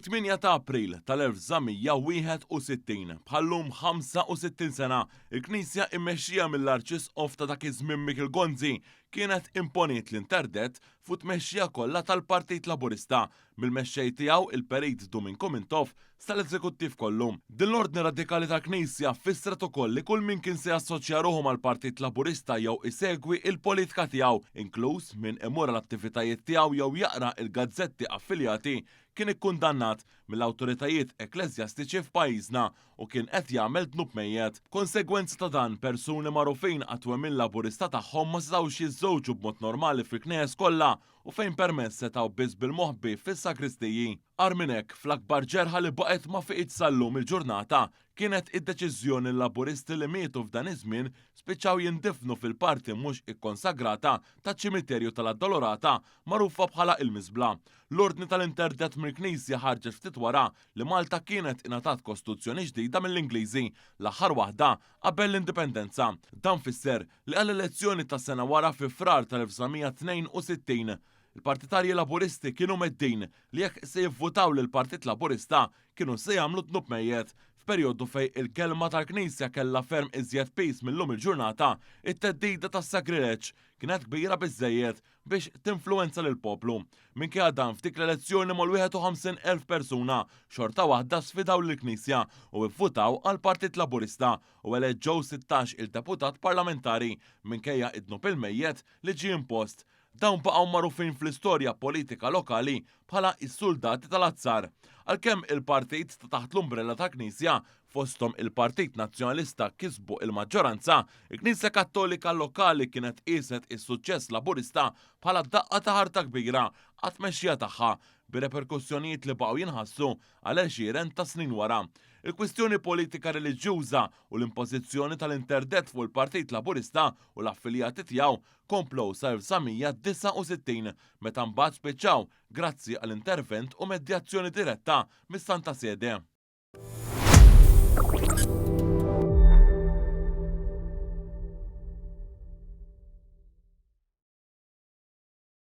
8 ta' April tal-1961 bħallum 65 sena il-Knisja immexxija mill-Arċisqof ta' dak iż-żmien Mikil Gonzi kienet imponiet l-interdett fuq tmexxija kollha tal-Partit Laburista mill-mexxej tiegħu il-Perit Domingo Mintoff tal-Eżekuttiv kollu. Din l-ordni radikali tal-Knisja fissret ukoll li kull min kien se jassoċja ruħu mal-Partit Laburista jew isegwi il-politika tiegħu, inkluż min imur l-attivitajiet tiegħu jew jaqra il-gazzetti affiljati kien ikkundannat mill-awtoritajiet ekklesjastiċi f'pajjiżna u kien qed jagħmel dnub mejjed. Konsegwenzi ta' dan persuni magħrufin għatwemmin laburista tagħhom ma setgħux jiżżewġu b'mod normali fil-knies kollha u fejn permess setgħu biss bil-moħħbi fis-sakristiji. Ar minn hekk fl-akbar ġerħa li baqgħet ma fiqit sallum il-ġurnata kienet id-deċiżjoni l-laburisti li mietu f'dan iż-żmien spiċċaw jindifnu fil-parti mhux ikkonsagrata taċ-ċimiterju tal-Addolorata magħrufa bħala il-Miżbla. L-ordni tal-interdett mill-Knisja ħarġet ftit wara li Malta kienet ingħatat kostituzzjoni ġdida mill-Ingliżi l-aħħar waħda qabel l-indipendenza. Dan fisser li għall-elezzjoni tas-sena wara fi frar tal-1962 il-partitarji laburisti kienu meddin li jekk se jivvutaw lil Partit Laburista kienu se jagħmlu dnub mejjed f'perjodu fej il-kelma tal-Knisja kellha ferm iżjed pis millum il-ġurnata, it-teddida tas-sacrileġġ kienet kbira biżżejjed biex tinfluwenza lil poplu. Minkejja dan f'dik l-elezzjoni mal-51,000 persuna xorta waħda sfidaw lill-Knisja u vvutaw għall-Partit Laburista u eleġġew 16 il-deputat parlamentari minkejja id-dnub il-mejjed li ġie impost. Dawn baqgħu magħrufin fl-istorja politika lokali bħala is-Suldati tal-Azzar. Għalkemm il-partit ta' taħt l-umbrella ta' Knisja fosthom il-Partit Nazzjonalista kisbu il-maġġoranza, il-Knisja Kattolika lokali kienet qiset is-suċċess Laburista bħala daqqa ta' ħarta kbira għat-tmexxija tagħha b'reperkussjonijiet li baqgħu jinħassu għal għexieren ta' snin wara. Il-kwistjoni politika reliġjuża u l-impożizzjoni tal-interdett fuq il-Partit Laburista u l-affiljati tiegħu komplow sa 1969 meta mbagħad spiċċaw grazzi għall-intervent u medjazzjoni diretta mis-Santa Sede.